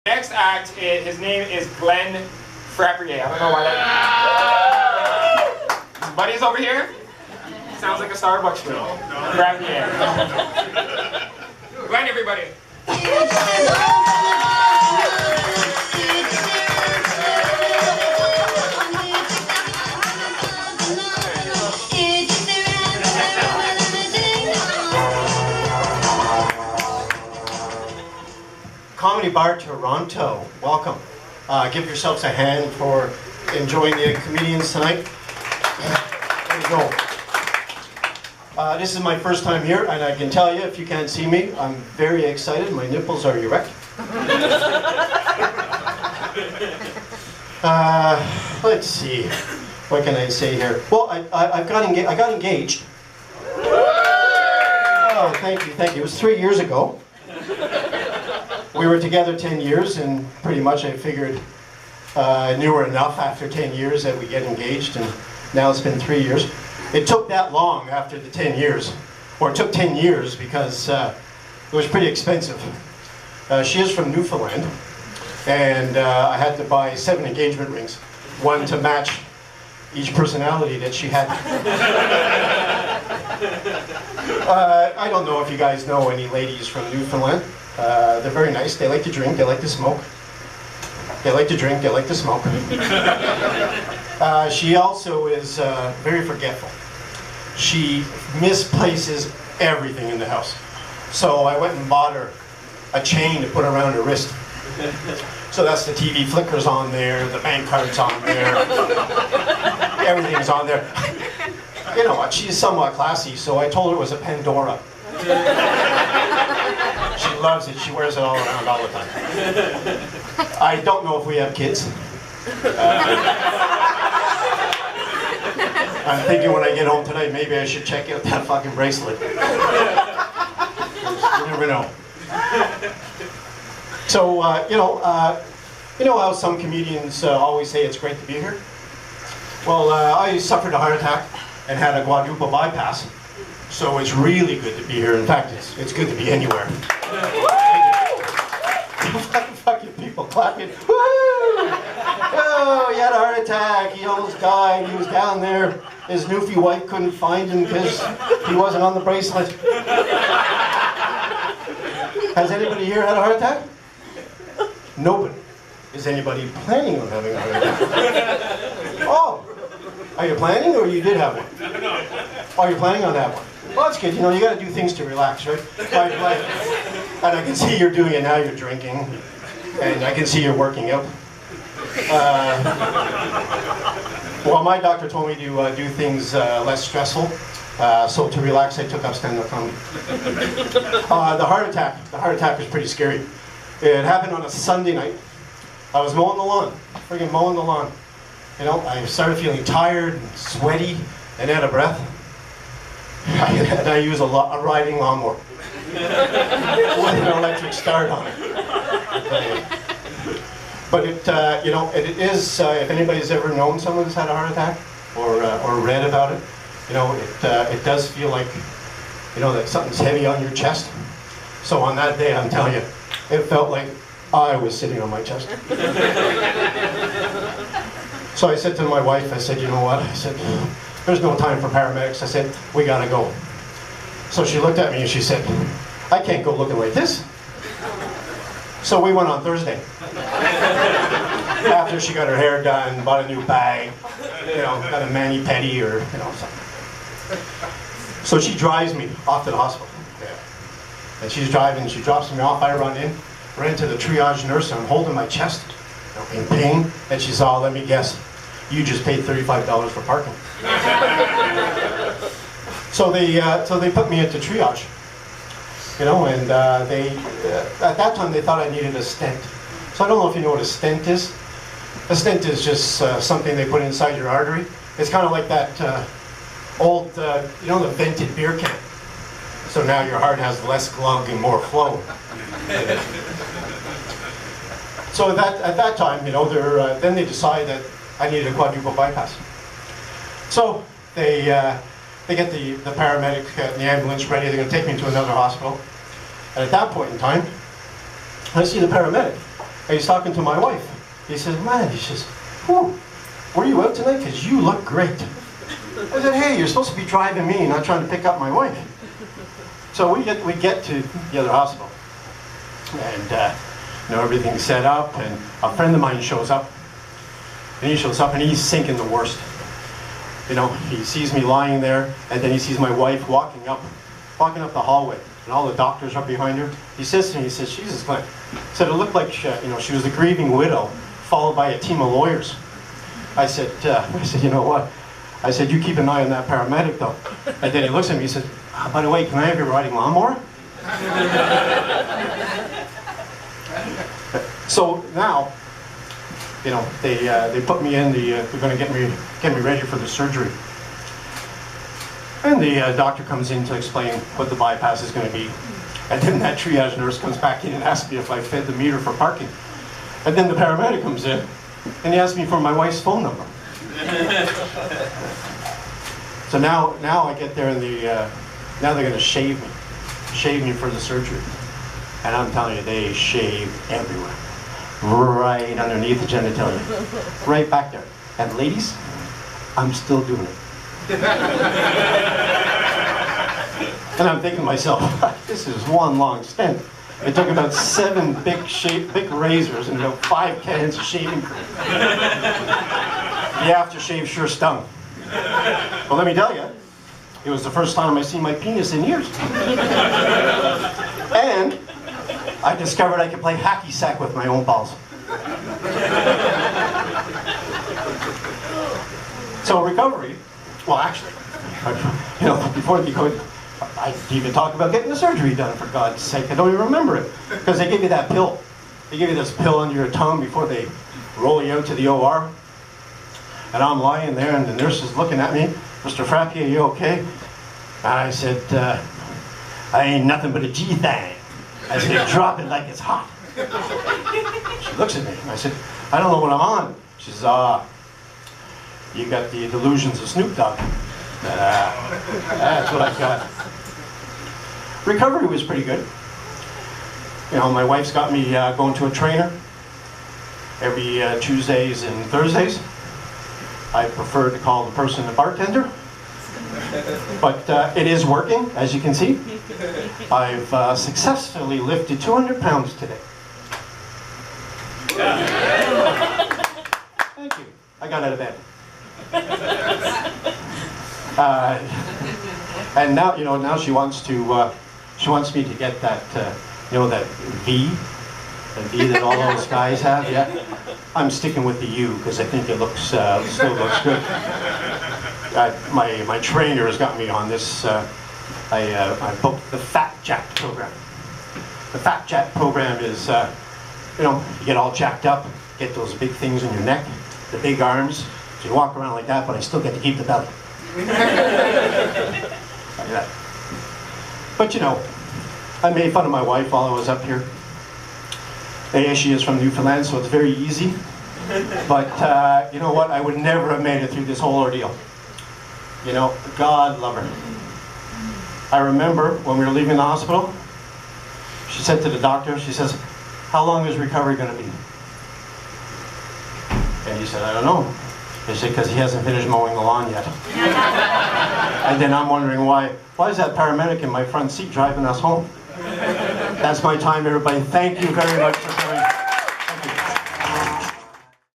Next act, his name is Glenn Frappier. I don't know why that. His buddy's over here. Sounds like a Starbucks show. Frappier. Glenn, everybody. Comedy Bar Toronto, welcome. Give yourselves a hand for enjoying the comedians tonight. There you go. This is my first time here, and I can tell you, if you can't see me, I'm very excited. My nipples are erect. Let's see. What can I say here? Well, I got engaged. Oh, thank you. It was 3 years ago. We were together 10 years, and pretty much I figured I knew her enough after 10 years that we get engaged, and now it's been 3 years. It took that long after the 10 years, or it took 10 years because it was pretty expensive. She is from Newfoundland, and I had to buy 7 engagement rings, one to match each personality that she had. I don't know if you guys know any ladies from Newfoundland. They're very nice. They like to drink. They like to smoke. They like to drink. They like to smoke. She also is very forgetful. She misplaces everything in the house. So I went and bought her a chain to put around her wrist. So that's the TV flickers on there, the bank cards on there, everything's on there. You know what? She's somewhat classy, so I told her it was a Pandora. She loves it. She wears it all around all the time. I don't know if we have kids. I'm thinking when I get home tonight, maybe I should check out that fucking bracelet. You never know. So, you know how some comedians always say it's great to be here? Well, I suffered a heart attack and had a quadruple bypass. So it's really good to be here. In fact, it's good to be anywhere. Fucking people clapping. Woo! Oh, he had a heart attack. He almost died. He was down there. His newfie wife couldn't find him because he wasn't on the bracelet. Has anybody here had a heart attack? Nobody. Is anybody planning on having a heart attack? Oh, are you planning, or you did have one? Oh, you're planning on that one. Well, that's good. You know, you got to do things to relax, right? And I can see you're doing it now. You're drinking, and I can see you're working out. Well, my doctor told me to do things less stressful. So to relax, I took up stand-up comedy. The heart attack was pretty scary. It happened on a Sunday night. I was mowing the lawn, friggin' mowing the lawn. You know, I started feeling tired and sweaty and out of breath. And I use a riding lawnmower with an electric start on it. But it, you know, it is. If anybody's ever known someone who's had a heart attack or read about it, you know, it does feel like, you know, that something's heavy on your chest. So on that day, I'm telling you, it felt like I was sitting on my chest. So I said to my wife, I said, you know what? I said, there's no time for paramedics. I said, we gotta go. So she looked at me and she said, I can't go looking like this. So we went on Thursday. After she got her hair done, bought a new bag, you know, got a mani-pedi or, you know, something. So she drives me off to the hospital. Yeah. And she's driving, she drops me off, I run to the triage nurse, and I'm holding my chest, you know, in pain, and she said, oh, let me guess, you just paid $35 for parking. So they put me into triage, you know, and at that time they thought I needed a stent. So I don't know if you know what a stent is. A stent is just something they put inside your artery. It's kind of like that old, you know, the vented beer can. So now your heart has less glug and more flow. So at that time, you know, then they decide that I needed a quadruple bypass. So they get the paramedic and the ambulance ready. They're going to take me to another hospital. And at that point in time, I see the paramedic. And he's talking to my wife. He says, man, he says, whew, were you out tonight? Because you look great. I said, hey, you're supposed to be driving me, not trying to pick up my wife. So we get to the other hospital. And you know, everything's set up, and a friend of mine shows up. And he shows up, and he's sinking the worst. You know, he sees me lying there, and then he sees my wife walking up the hallway, and all the doctors are behind her. He says to me, he says, Jesus, Glenn. He said, it looked like she was a grieving widow, followed by a team of lawyers. I said, you know what? I said, you keep an eye on that paramedic, though. And then he looks at me, he said, by the way, can I have your riding lawnmower? So now, you know, they put me in they're going to get me ready for the surgery. And the doctor comes in to explain what the bypass is going to be. And then that triage nurse comes back in and asks me if I fed the meter for parking. And then the paramedic comes in and he asks me for my wife's phone number. So now I get there and now they're going to shave me for the surgery. And I'm telling you, they shave everywhere. Right underneath the genitalia. Right back there. And ladies, I'm still doing it. And I'm thinking to myself, this is one long stint. It took about 7 big razors and about 5 cans of shaving cream. The aftershave sure stung. Well, let me tell you, it was the first time I seen my penis in years. And I discovered I could play hacky sack with my own balls. So recovery, well actually, you know, before you go, I even talk about getting the surgery done, for God's sake. I don't even remember it. Because they give you that pill. They give you this pill under your tongue before they roll you out to the OR. And I'm lying there and the nurse is looking at me. Mr. Frappy, are you okay? And I said, I ain't nothing but a G-thang. I said, drop it like it's hot. She looks at me and I said, I don't know what I'm on. She says, you got the delusions of Snoop Dogg. That's what I've got. Recovery was pretty good. You know, my wife's got me going to a trainer every Tuesdays and Thursdays. I prefer to call the person a bartender. But it is working, as you can see. I've successfully lifted 200 pounds today. Thank you. I got out of bed. And now, you know, now she wants me to get that, you know, that V that all those guys have. Yeah, I'm sticking with the U because I think it looks still looks good. My trainer has got me on this. I booked the Fat Jack program. The Fat Jack program is, you know, you get all jacked up, get those big things in your neck, the big arms. So you walk around like that, but I still get to keep the belly. Yeah. But you know, I made fun of my wife while I was up here. She is from Newfoundland, so it's very easy. But you know what? I would never have made it through this whole ordeal. You know, God love her. I remember when we were leaving the hospital, she said to the doctor, she says, how long is recovery going to be? And he said, I don't know. He said, because he hasn't finished mowing the lawn yet. And then I'm wondering why is that paramedic in my front seat driving us home? That's my time, everybody. Thank you very much for coming.